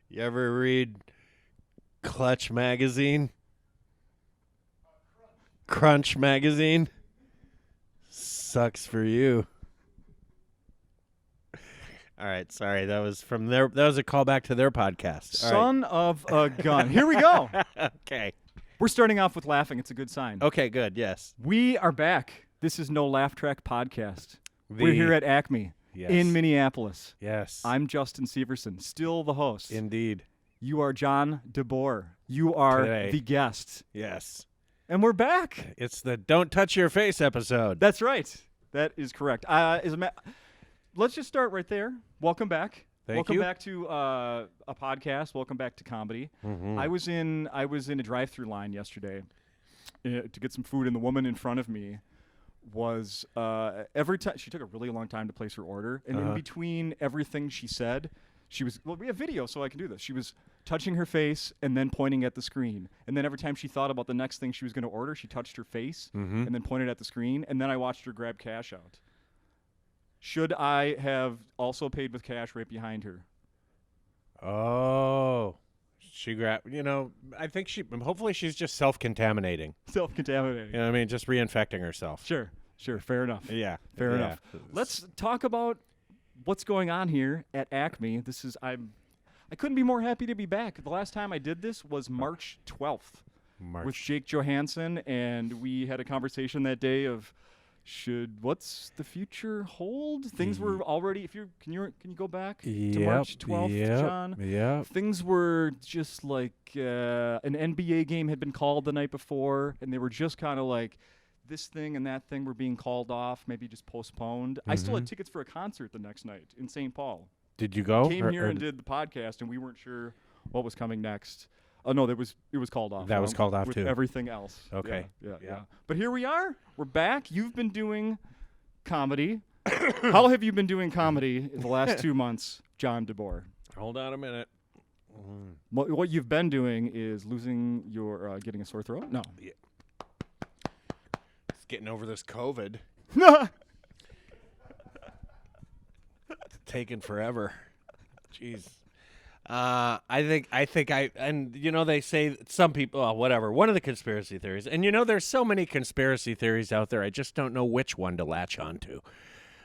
You ever read Clutch magazine? Crunch magazine? Sucks for you. All right, sorry. That was from their. That was a callback to their podcast. All Son of a gun. Here we go. right. Okay. We're starting off with laughing. It's a good sign. Okay, good. Yes. We are back. This is No Laugh Track Podcast. We're here at Acme in Minneapolis. Yes. I'm Justin Severson, still the host. Indeed. You are John DeBoer. You are Today. the guest. Yes. And we're back. It's the Don't Touch Your Face episode. That's right. That is correct. Let's just start right there. Welcome back. Thank you. Welcome back to a podcast. Welcome back to comedy. Mm-hmm. I was in a drive-through line yesterday to get some food, and the woman in front of me was every time she took a really long time to place her order, and in between everything she said, she was we have video, so I can do this. She was touching her face and then pointing at the screen, and then every time she thought about the next thing she was going to order, she touched her face and then pointed at the screen, and then I watched her grab cash out. Should I have also paid with cash right behind her? Oh. She grabbed, I think hopefully she's just self-contaminating. Self-contaminating. You know what I mean? Just reinfecting herself. Sure. Fair enough. Yeah. Fair enough. Let's talk about what's going on here at Acme. I couldn't be more happy to be back. The last time I did this was March 12th with Jake Johansson, and we had a conversation that day of what's the future hold? Things were already. Can you go back to March 12th, John? Yeah. Things were just like an NBA game had been called the night before, and they were just kind of like this thing and that thing were being called off, maybe just postponed. I still had tickets for a concert the next night in St. Paul. Did you go? Came here and did the podcast, and we weren't sure what was coming next. Oh no, it was called off. That was called off with too. Everything else. Okay. Yeah. But here we are. We're back. You've been doing comedy. How have you been doing comedy in the last 2 months, John DeBoer? Hold on a minute. What you've been doing is losing your getting a sore throat. No. Yeah. It's getting over this COVID. It's taking forever. Jeez. they say some people, whatever, one of the conspiracy theories, and there's so many conspiracy theories out there, I just don't know which one to latch onto.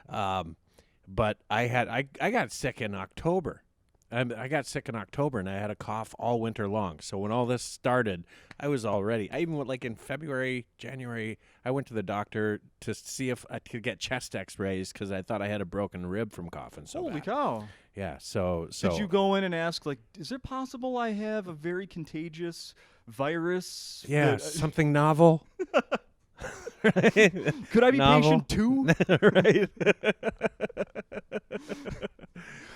But I got sick in October. I got sick in October, and I had a cough all winter long. So when all this started, I was all ready. I even went, in February, January, I went to the doctor to see if I could get chest x-rays because I thought I had a broken rib from coughing so Holy bad. cow. Yeah, so... Did you go in and ask, is it possible I have a very contagious virus? Yeah, something novel. Right? Could I be novel. patient 2? Right.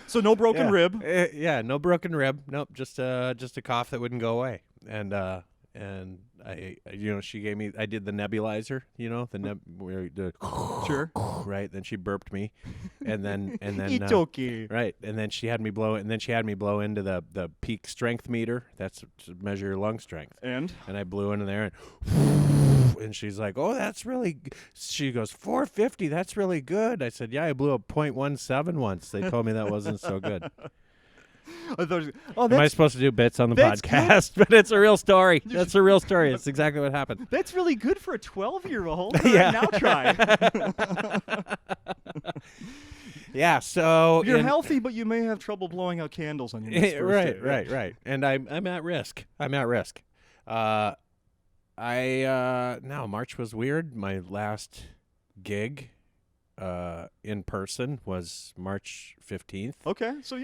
So no broken rib. Yeah, no broken rib. Nope, just a cough that wouldn't go away. And I she gave me. I did the nebulizer. Sure. Right. Then she burped me, and then It's okay. Right. And then she had me blow. And then she had me blow into the peak strength meter. That's to measure your lung strength. And I blew into there and she's like, "Oh, that's really." She goes, 450. That's really good. I said, "Yeah, I blew a .17 once." They told me that wasn't so good. Am I supposed to do bits on the podcast? But it's a real story. That's a real story. It's exactly what happened. That's really good for a 12-year-old. Yeah. Now try. Yeah. So you're healthy, but you may have trouble blowing out candles on your next birthday. Right. And I'm at risk. March was weird. My last gig in person was March 15th. Okay, so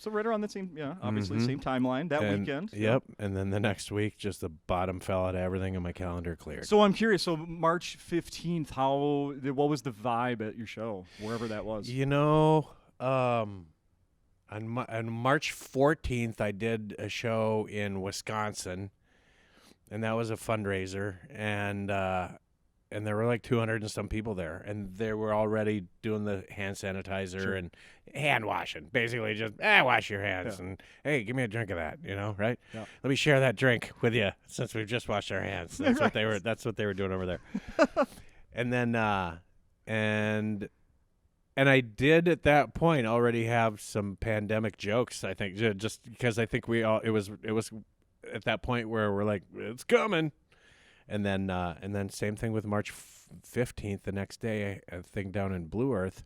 so right around the same, obviously same timeline that weekend. Yep, and then the next week, just the bottom fell out of everything, and my calendar cleared. So I'm curious. So March 15th, what was the vibe at your show, wherever that was? On March 14th, I did a show in Wisconsin, and that was a fundraiser, and there were 200 and some people there, and they were already doing the hand sanitizer and hand washing, basically just wash your hands and hey, give me a drink of that, right? Yeah. Let me share that drink with you since we've just washed our hands. That's That's what they were doing over there. And then And I did at that point already have some pandemic jokes. I think just because I think it was at that point where we're like, it's coming. And then same thing with March 15th, the next day, a thing down in Blue Earth,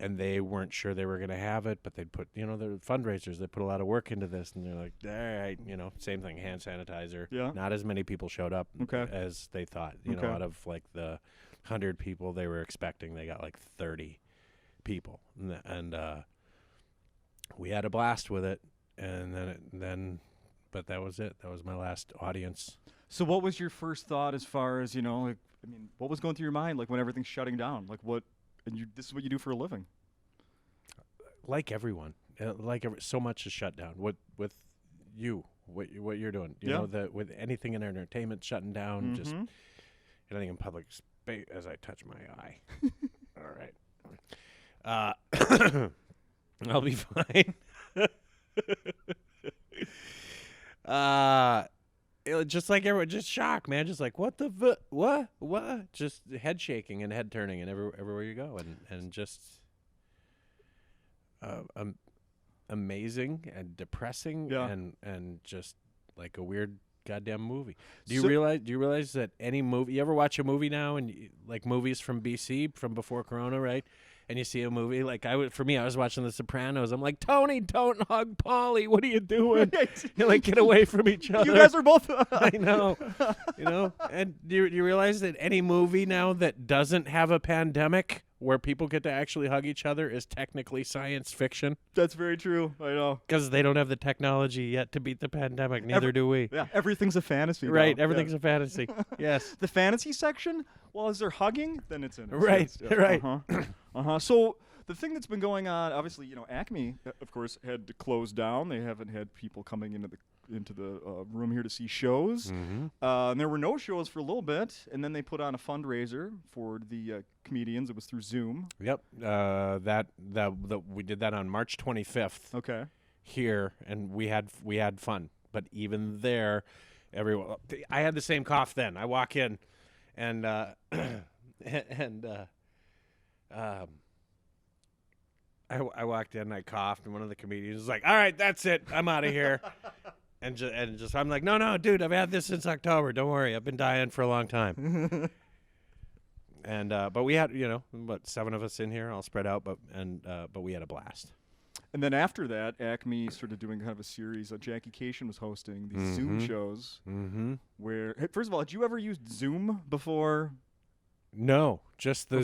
and they weren't sure they were going to have it, but they'd put, the fundraisers, they put a lot of work into this, and they're like, all right, same thing, hand sanitizer. Yeah. Not as many people showed up as they thought. Out of like the 100 people they were expecting, they got like 30 people, and we had a blast with it, and then but that was it. That was my last audience. So what was your first thought as far as, what was going through your mind, like when everything's shutting down? Like this is what you do for a living? Like everyone, so much is shut down. What you're doing, you know, with anything in entertainment shutting down, just anything in public space. As I touch my eye, all right, I'll be fine. It was just like everyone, just shock, man. Just like, what? Just head shaking and head turning, and everywhere you go, and just amazing and depressing, and just like a weird goddamn movie. Do you realize that any movie? You ever watch a movie now, and like movies from BC, from before Corona, right? And you see a movie like I was watching The Sopranos. I'm like, Tony, don't hug Paulie. What are you doing? You're like, get away from each other. You guys are both. I know, And do you realize that any movie now that doesn't have a pandemic, where people get to actually hug each other, is technically science fiction? That's very true. I know. Because they don't have the technology yet to beat the pandemic. Neither do we. Yeah, everything's a fantasy. Right, now. everything's a fantasy. Yes. The fantasy section. Well, as they're hugging, then it's in. Right. Right. So the thing that's been going on, obviously, Acme, of course, had to close down. They haven't had people coming into the room here to see shows. And there were no shows for a little bit, and then they put on a fundraiser for the comedians. It was through Zoom. Yep. We did that on March 25th. Okay. Here, and we had fun, but even there, everyone. I had the same cough then. I walk in, and I walked in and I coughed, and one of the comedians was like, all right, that's it, I'm out of here. and just I'm like, no, dude, I've had this since October, don't worry, I've been dying for a long time. And but we had, about 7 of us in here, all spread out, but we had a blast. And then after that, Acme started doing kind of a series that Jackie Cation was hosting, these Zoom shows, where, first of all, had you ever used Zoom before? No, just the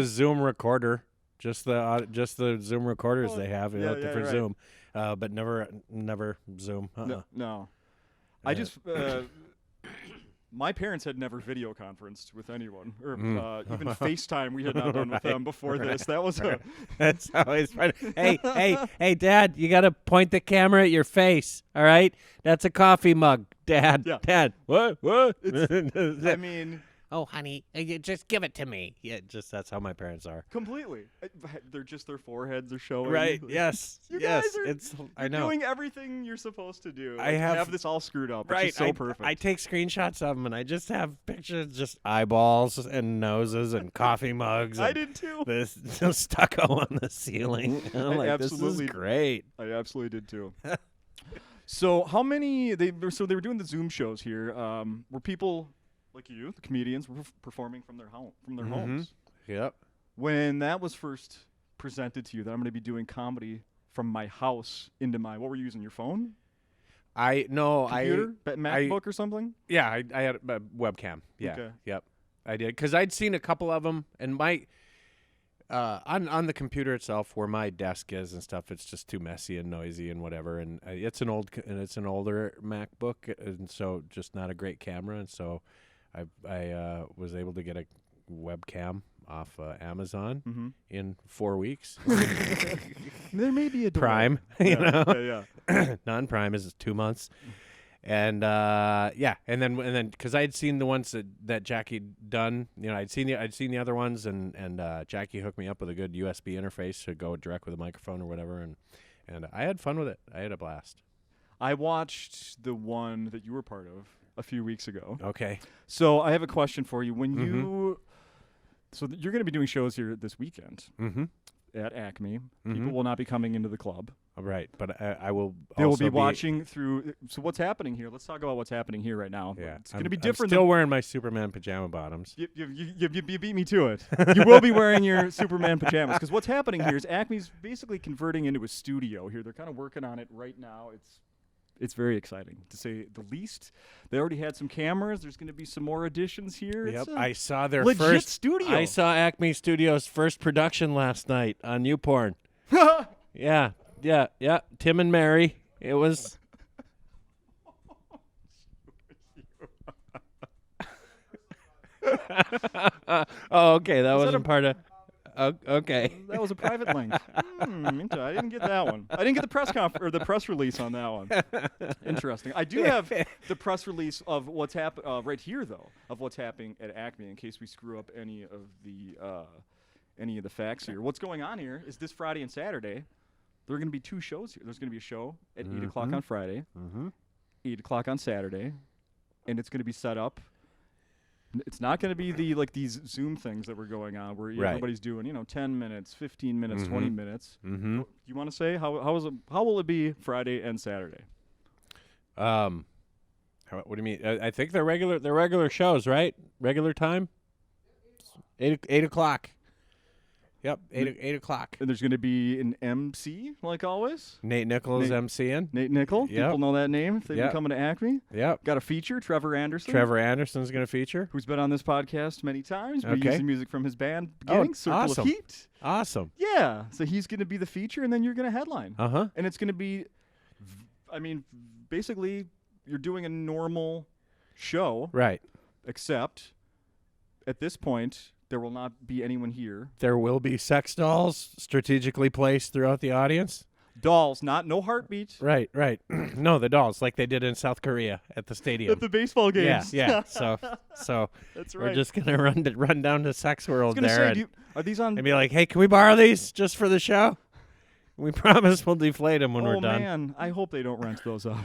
Zoom recorder, just the Zoom recorders they have for Zoom, but never Zoom. No. I just my parents had never video conferenced with anyone, or even FaceTime we had not done with them before this. That was that's always fun. Hey, Dad, you got to point the camera at your face. All right, that's a coffee mug, Dad. Yeah. Dad. What? I mean. Oh, honey, just give it to me. Yeah, that's how my parents are. Completely. They're just, their foreheads are showing. Right. Yes. You yes. guys I know. Doing everything you're supposed to do. I have this all screwed up. Right. It's just so perfect. I take screenshots of them, and I just have pictures, just eyeballs and noses and coffee mugs. I did too. This stucco on the ceiling. I'm like, this is great. I absolutely did too. So how many? They were doing the Zoom shows here. Were people like you, the comedians, were performing from their homes? Yep. When that was first presented to you, that I'm going to be doing comedy from my house into my, what were you using, your phone? Computer? MacBook or something? Yeah, I had a webcam. Yeah. Okay. Yep. I did, because I'd seen a couple of them, and my on the computer itself, where my desk is and stuff, it's just too messy and noisy and whatever. And it's an older MacBook, and so just not a great camera. And so I was able to get a webcam off Amazon in 4 weeks. There may be a delay. Prime, Yeah. Non-Prime is 2 months. And and then because I had seen the ones that Jackie done, I'd seen the other ones, and Jackie hooked me up with a good USB interface to go direct with a microphone or whatever, and I had fun with it. I had a blast. I watched the one that you were part of a few weeks ago. Okay. So I have a question for you. When you So you're going to be doing shows here this weekend Mm-hmm. at Acme. Mm-hmm. People will not be coming into the club. Right, but I will. They will also be watching through. So what's happening here? Let's talk about what's happening here right now. Yeah, It's going to be different. I'm still wearing my Superman pajama bottoms. You beat me to it. You will be wearing your Superman pajamas because what's happening here is Acme's basically converting into a studio here. They're kind of working on it right now. It's very exciting to say the least. They already had some cameras. There's going to be some more additions here. Yep, It's a I saw their legit first studio. I saw Acme Studios' first production last night on YouPorn. Yeah. Tim and Mary. It was. Oh, okay. That wasn't part of. Okay. That was a private link. I didn't get that one. I didn't get the press release on that one. Interesting. I do have the press release of what's happening right here, though, of what's happening at Acme in case we screw up any of the facts here. What's going on here is this Friday and Saturday, there are going to be 2 shows here. There's going to be a show at 8 o'clock on Friday, 8 o'clock on Saturday, and it's going to be set up. It's not going to be these Zoom things that were going on where everybody's doing 10 minutes, 15 minutes, 20 minutes. Mm-hmm. You want to say how will it be Friday and Saturday? What do you mean? I think they're regular shows, right? Regular time. 8 o'clock. Yep, 8 o'clock. And there's going to be an MC, like always. Nate Nichols MCing. Nate Nickel. Yep. People know that name if they've been coming to Acme. Yep. Got a feature, Trevor Anderson. Trevor Anderson's going to feature. Who's been on this podcast many times. Okay. We're using music from his band beginning, Circle awesome. of Heat. Awesome. Yeah. So he's going to be the feature, and then you're going to headline. Uh-huh. And it's going to be, basically, you're doing a normal show. Right. Except, at this point, there will not be anyone here. There will be sex dolls strategically placed throughout the audience. Dolls, no heartbeat. Right. No, the dolls, like they did in South Korea at the stadium. At the baseball games. Yeah. So that's right. We're just gonna run down to Sex World Are these on? and be like, hey, can we borrow these just for the show? We promise we'll deflate them when we're done. Oh man, I hope they don't rent those out.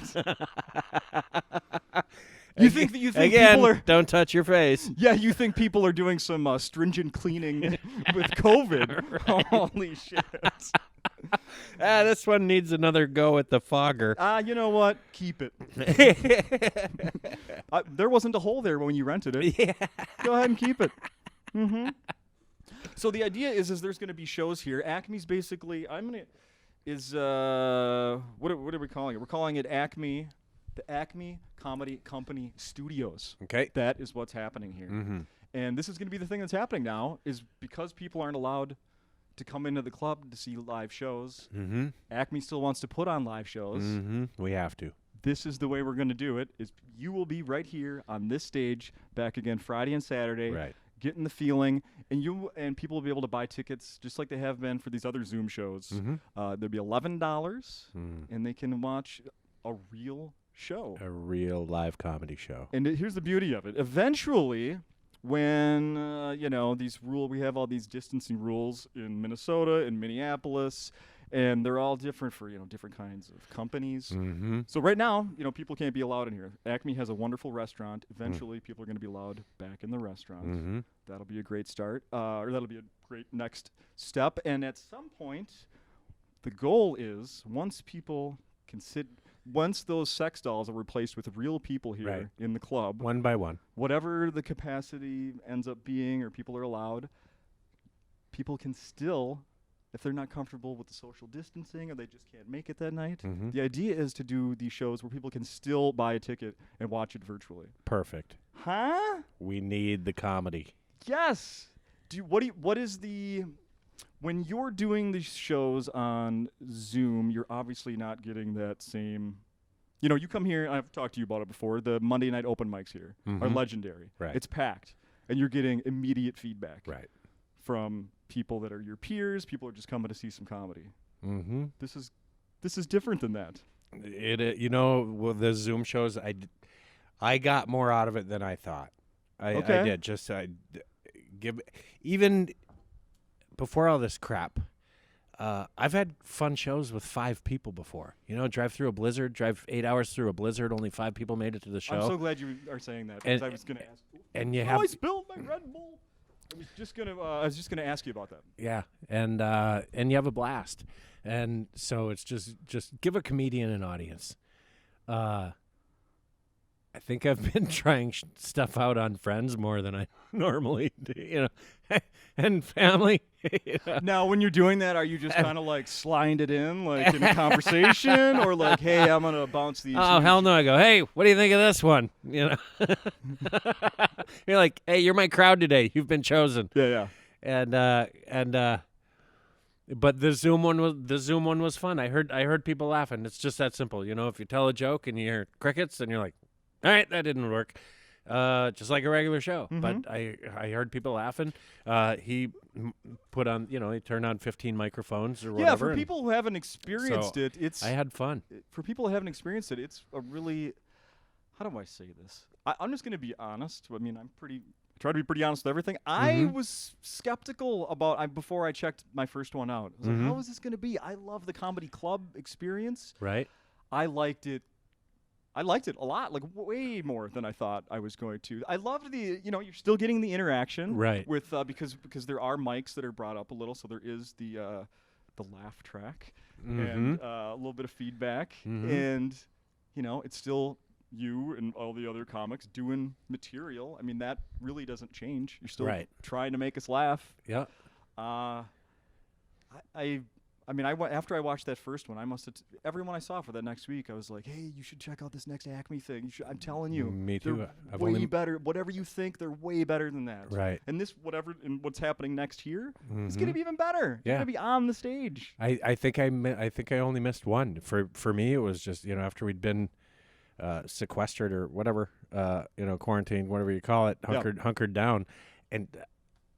You think again, people are don't touch your face. Yeah, you think people are doing some stringent cleaning with COVID? Holy shit! This one needs another go at the fogger. You know what? Keep it. There wasn't a hole there when you rented it. Yeah. Go ahead and keep it. Mm-hmm. So the idea is there's going to be shows here. Acme's basically what are we calling it? We're calling it Acme. The Acme Comedy Company Studios. Okay. That is what's happening here. Mm-hmm. And this is going to be the thing that's happening now is because people aren't allowed to come into the club to see live shows, Acme still wants to put on live shows. Mm-hmm. We have to. This is the way we're going to do it, is you will be right here on this stage back again Friday and Saturday. Right. Getting the feeling, and people will be able to buy tickets just like they have been for these other Zoom shows. Mm-hmm. There'll be $11, and they can watch a real show. A real live comedy show. And here's the beauty of it. Eventually, when, we have all these distancing rules in Minnesota and Minneapolis, and they're all different for, different kinds of companies. Mm-hmm. So right now, people can't be allowed in here. Acme has a wonderful restaurant. Eventually, people are going to be allowed back in the restaurant. Mm-hmm. That'll be a great start, or that'll be a great next step. And at some point, the goal is once those sex dolls are replaced with real people here in the club, one by one, whatever the capacity ends up being or people are allowed, people can still, if they're not comfortable with the social distancing or they just can't make it that night, the idea is to do these shows where people can still buy a ticket and watch it virtually. Perfect. Huh? We need the comedy. Yes. When you're doing these shows on Zoom, you're obviously not getting that same. You come here, and I've talked to you about it before, the Monday night open mics here are legendary. Right. It's packed, and you're getting immediate feedback from people that are your peers, people are just coming to see some comedy. Mm-hmm. This is different than that. With the Zoom shows, I got more out of it than I thought. I did. Even before all this crap, I've had fun shows with 5 people before. Drive 8 hours through a blizzard, only 5 people made it to the show. I'm so glad you are saying that because I was going to ask. And I spilled my Red Bull. I was just gonna ask you about that. Yeah, and you have a blast, and so it's just give a comedian an audience. I think I've been trying stuff out on friends more than I normally do, and family. Now, when you're doing that, are you just kind of like sliding it in, like in a conversation, or like, hey, I'm gonna bounce these? Oh hell no! I go, hey, what do you think of this one? You're like, hey, you're my crowd today. You've been chosen. Yeah. But the Zoom one was fun. I heard people laughing. It's just that simple. If you tell a joke and you hear crickets, then you're like, all right, that didn't work. Just like a regular show. Mm-hmm. But I heard people laughing. He put on, he turned on 15 microphones or whatever. Yeah, for people who haven't experienced it, I had fun. For people who haven't experienced it, it's a really, how do I say this? I'm just going to be honest. I mean, I try to be pretty honest with everything. I was skeptical about before I checked my first one out. I was like, how is this going to be? I love the comedy club experience. Right. I liked it a lot, like way more than I thought I was going to. I loved you're still getting the interaction, right? With because there are mics that are brought up a little, so there is the laugh track and a little bit of feedback, and it's still you and all the other comics doing material. I mean, that really doesn't change. You're still trying to make us laugh. Yeah. After I watched that first one, I must have everyone I saw for that next week, I was like, hey, you should check out this next Acme thing. I'm telling you. Me too. They're way better. Whatever you think, they're way better than that. Right. And what's happening next here is going to be even better. Yeah. You're going to be on the stage. I think I only missed one. For me, it was just, after we'd been sequestered or whatever, quarantined, whatever you call it, hunkered down. And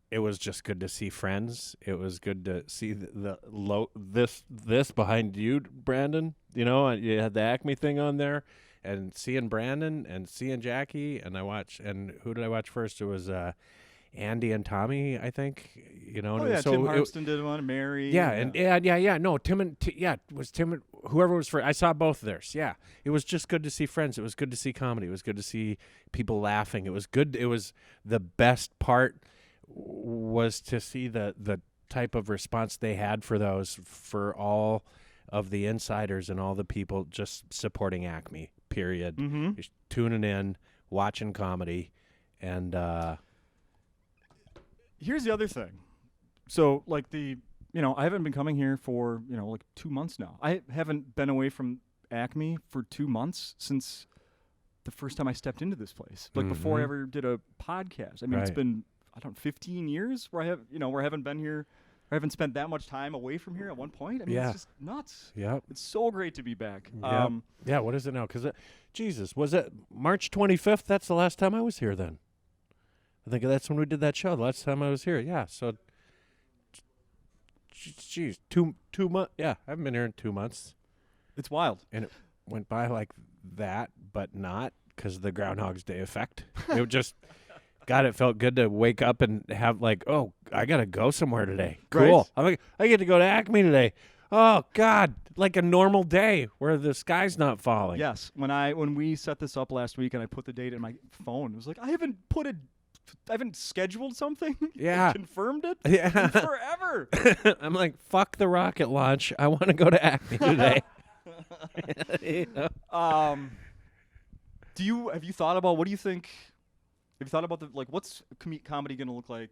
it was just good to see friends. It was good to see this behind you, Brandon. You had the Acme thing on there, and seeing Brandon and seeing Jackie. And who did I watch first? It was Andy and Tommy, I think. Tim Harmston did one, Mary. Yeah. No, it was Tim and whoever was first. I saw both of theirs. Yeah, it was just good to see friends. It was good to see comedy. It was good to see people laughing. It was good. It was the best part. Was to see the type of response they had for all of the insiders and all the people just supporting Acme, period. Just tuning in, watching comedy, and here's the other thing. So, like I haven't been coming here for, like 2 months now. I haven't been away from Acme for 2 months since the first time I stepped into this place. Like before I ever did a podcast. I mean, it's been 15 years where I haven't been here. I haven't spent that much time away from here at one point. I mean, it's just nuts. Yeah. It's so great to be back. Yeah. What is it now? Because, Jesus, was it March 25th? That's the last time I was here then. I think that's when we did that show. The last time I was here. Yeah. So, geez, 2 months. Yeah. I haven't been here in 2 months. It's wild. And it went by like that, but not because of the Groundhog's Day effect. It just... God, it felt good to wake up and have like, oh, I gotta go somewhere today. Cool. Right. I get to go to Acme today. Oh God, like a normal day where the sky's not falling. Yes. When we set this up last week and I put the date in my phone, it was like I haven't scheduled something. Yeah. Confirmed it. Yeah. In forever. I'm like, fuck the rocket launch. I want to go to Acme today. Have you thought about what do you think? Have you thought about what's comedy going to look like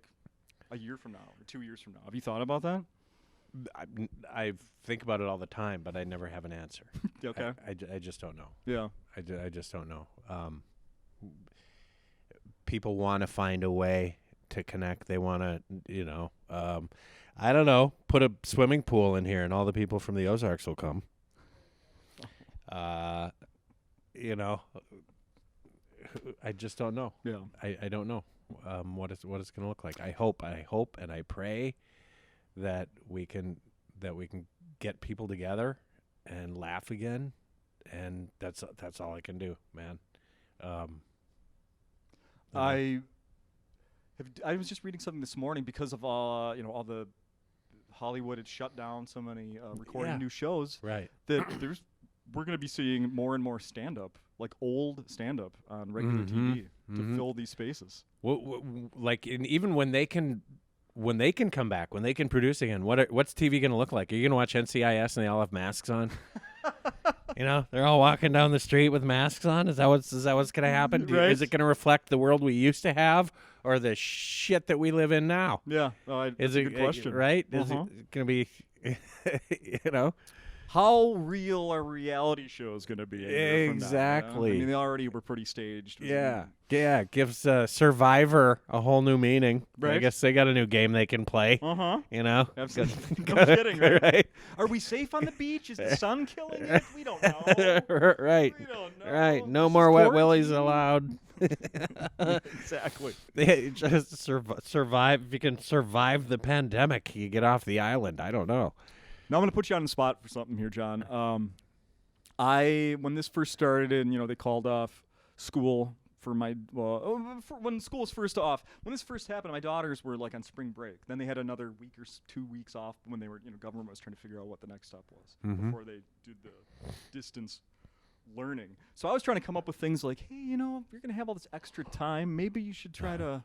a year from now or 2 years from now? Have you thought about that? I think about it all the time, but I never have an answer. Okay. I just don't know. Yeah. I just don't know. People want to find a way to connect. They want to, I don't know, put a swimming pool in here and all the people from the Ozarks will come. I just don't know. Yeah. I don't know what it's going to look like. I hope and I pray that we can get people together and laugh again, and that's all I can do, man. I was just reading something this morning because of all the Hollywood had shut down so many recording new shows. Right. That there's we're going to be seeing more and more stand-up, like old stand-up on regular TV to fill these spaces. Like, even when they can come back, when they can produce again, what's TV going to look like? Are you going to watch NCIS and they all have masks on? You know, they're all walking down the street with masks on. Is that what's going to happen? Right. Is it going to reflect the world we used to have, or the shit that we live in now? Yeah, that's a good question. Right? Is it going to be, you know? How real are reality shows going to be? Exactly. I mean, they already were pretty staged. Yeah. Yeah. Gives Survivor a whole new meaning. Right. I guess they got a new game they can play. You know? Absolutely. No kidding, right? Right. Are we safe on the beach? Is the sun killing it? We don't know. Right. We don't know. Right. No This more is wet willies quarantine. allowed. Exactly. Just survive. If you can survive the pandemic, you get off the island. I don't know. Now I'm going to put you on the spot for something here, John. When this first started, and they called off school for when school was first off. When this first happened, my daughters were like on spring break. Then they had another week or 2 weeks off when they were, government was trying to figure out what the next step was before they did the distance learning. So I was trying to come up with things like, hey, if you're going to have all this extra time, maybe you should try to,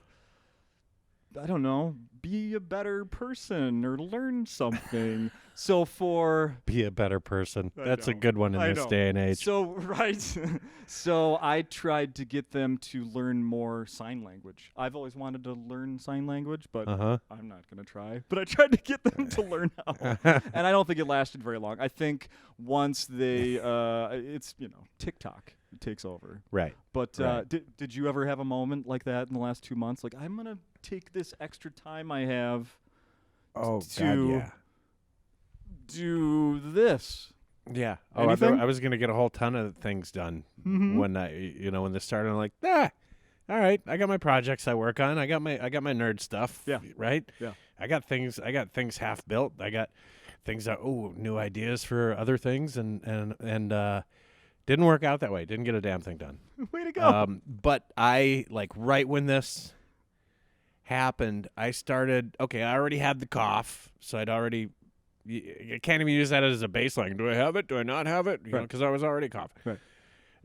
I don't know, be a better person or learn something. Be a better person. That's a good one in this know. day and age. So, right. So I tried to get them to learn more sign language. I've always wanted to learn sign language, but I'm not going to try. But I tried to get them to learn how. And I don't think it lasted very long. I think once they, it's, TikTok takes over. Right. But did you ever have a moment like that in the last 2 months? Like, I'm going to take this extra time I have to do this. Yeah. Anything? I was going to get a whole ton of things done when when this started. I'm like, all right, I got my projects I work on. I got my nerd stuff. Yeah. Right. Yeah. I got things half built. I got things that new ideas for other things, and didn't work out that way. Didn't get a damn thing done. Way to go. But I right when this happened, I started. Okay, I already had the cough, so I'd already. I can't even use that as a baseline. Do I have it? Do I not have it? Because I was already coughing. Right.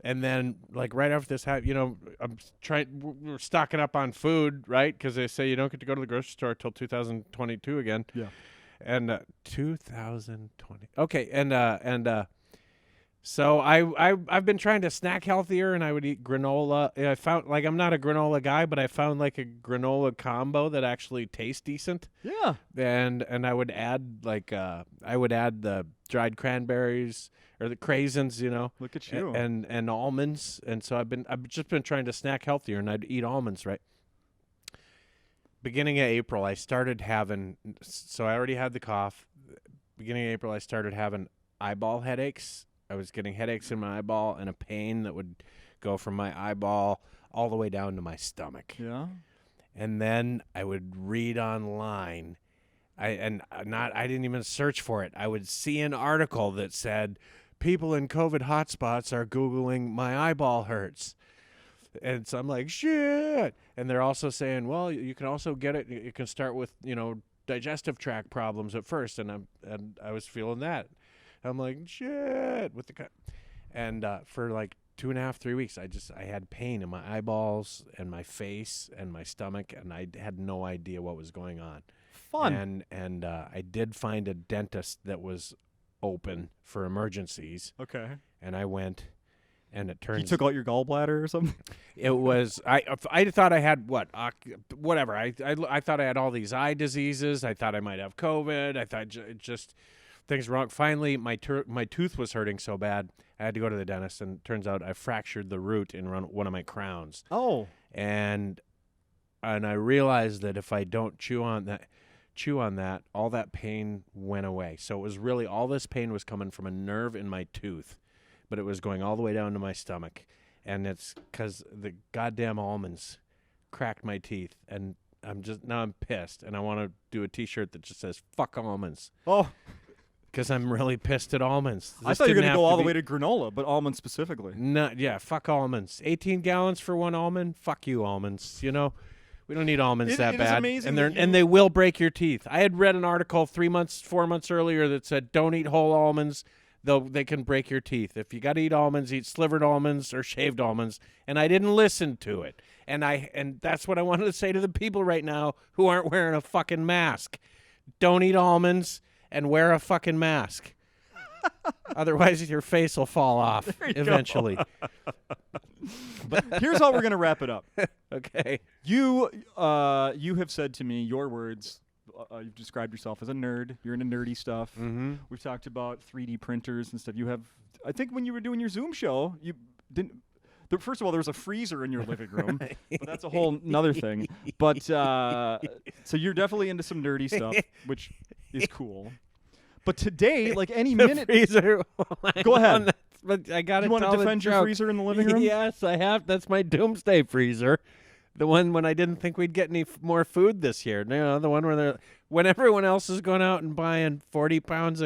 And then, right after this, I'm we're stocking up on food, right? Because they say you don't get to go to the grocery store till 2022 again. Yeah. And 2020. Okay, and so I've been trying to snack healthier, and I would eat granola. I found I'm not a granola guy, but I found a granola combo that actually tastes decent. Yeah. And I would add the dried cranberries or the craisins, Look at you. and almonds. And so I've just been trying to snack healthier, and I'd eat almonds, right? Beginning of April, I started having. So I already had the cough. Beginning of April, I started having eyeball headaches. I was getting headaches in my eyeball and a pain that would go from my eyeball all the way down to my stomach. Yeah. And then I would read online. I didn't even search for it. I would see an article that said people in COVID hotspots are Googling my eyeball hurts. And so I'm like, shit. And they're also saying, well, you can also get it. You can start with, digestive tract problems at first. And I was feeling that. I'm like, shit, and for 2.5, 3 weeks, I had pain in my eyeballs and my face and my stomach, and I had no idea what was going on. Fun. And I did find a dentist that was open for emergencies. Okay. And I went, and it turns. He took out your gallbladder or something? It was I thought I had whatever. I thought I had all these eye diseases. I thought I might have COVID. I thought just. Things wrong. Finally, my tooth was hurting so bad, I had to go to the dentist, and it turns out I fractured the root in one of my crowns. Oh. And I realized that if I don't chew on that, all that pain went away. So it was really all this pain was coming from a nerve in my tooth, but it was going all the way down to my stomach, and it's because the goddamn almonds cracked my teeth, and I'm pissed, and I want to do a T-shirt that just says "fuck almonds." Oh. Because I'm really pissed at almonds. I thought you were going to go all the way to granola, but almonds specifically. No, yeah, fuck almonds. 18 gallons for one almond? Fuck you, almonds. We don't need almonds that bad. It is amazing and they will break your teeth. I had read an article 4 months earlier that said don't eat whole almonds. they can break your teeth. If you got to eat almonds, eat slivered almonds or shaved almonds. And I didn't listen to it. And that's what I wanted to say to the people right now who aren't wearing a fucking mask. Don't eat almonds and wear a fucking mask. Otherwise, your face will fall off eventually. But here's how we're going to wrap it up. Okay. You have said to me, your words, you've described yourself as a nerd. You're into nerdy stuff. Mm-hmm. We've talked about 3D printers and stuff. You have, I think when you were doing your Zoom show, you didn't. First of all, there was a freezer in your living room, but that's a whole nother thing. But so you're definitely into some nerdy stuff, which is cool. But today, like any minute, freezer. Go ahead. But I got to. You want to defend your freezer in the living room? Yes, I have. That's my doomsday freezer. The one when I didn't think we'd get any more food this year. You know, the one when everyone else is going out and buying 40 pounds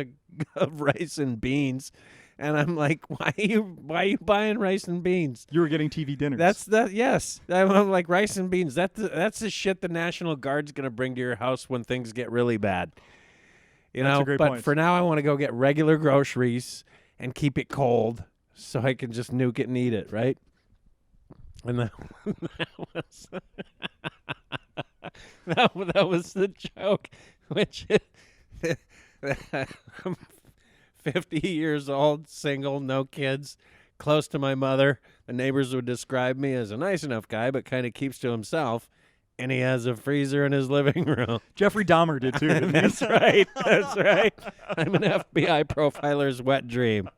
of rice and beans. And I'm like, why are you buying rice and beans? You were getting TV dinners. Yes. I'm like, rice and beans. That's the shit the National Guard's gonna bring to your house when things get really bad. That's a great point. For now, I want to go get regular groceries and keep it cold so I can just nuke it and eat it, right? And that was the joke, which I'm 50 years old, single, no kids, close to my mother. The neighbors would describe me as a nice enough guy, but kind of keeps to himself. And he has a freezer in his living room. Jeffrey Dahmer did too. Didn't he? That's right. That's right. I'm an FBI profiler's wet dream.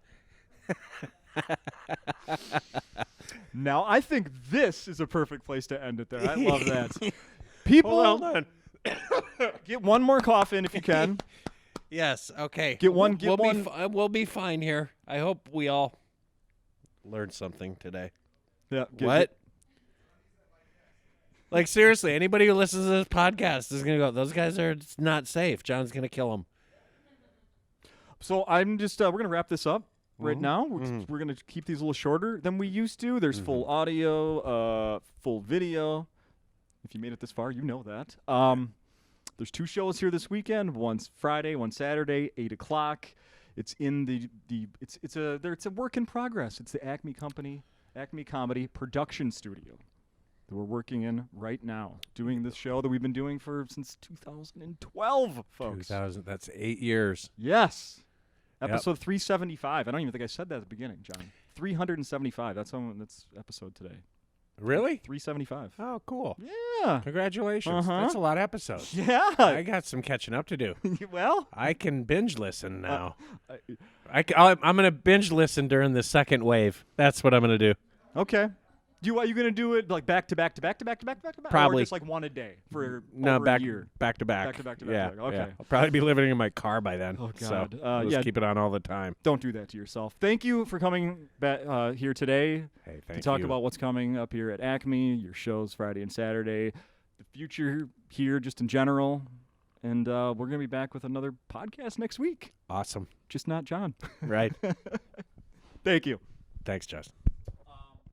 Now, I think this is a perfect place to end it there. I love that. People, Hold on. get one more cough in if you can. Yes. Okay. We'll be fine here. I hope we all learned something today. Yeah. What? Like, seriously, anybody who listens to this podcast is going to go, those guys are not safe. John's going to kill them. So I'm just, we're going to wrap this up right now. We're going to keep these a little shorter than we used to. There's full audio, full video. If you made it this far, you know that. There's 2 shows here this weekend. One's Friday, one Saturday, 8 o'clock. It's in it's a work in progress. It's the Acme Comedy Production Studio that we're working in right now, doing this show that we've been doing since 2012, folks. 2000. That's 8 years. Yes. Episode 375. I don't even think I said that at the beginning, John. 375. That's episode today. Really? 375. Oh, cool. Yeah. Congratulations. That's a lot of episodes. Yeah. I got some catching up to do. Well, I can binge listen now. I'm going to binge listen during the second wave. That's what I'm going to do. okay. Are you going to do it like back to back to back to back to back to back to back? Probably. Or just like one a day for back a year? back to back. Back to back to back Yeah. to back. Okay. Yeah. I'll probably be living in my car by then. Oh, So God. I'll just keep it on all the time. Don't do that to yourself. Thank you for coming back here today Hey, to talk about what's coming up here at Acme, your shows Friday and Saturday, the future here just in general. And we're going to be back with another podcast next week. Awesome. Just not John. Right. Thank you. Thanks, Justin.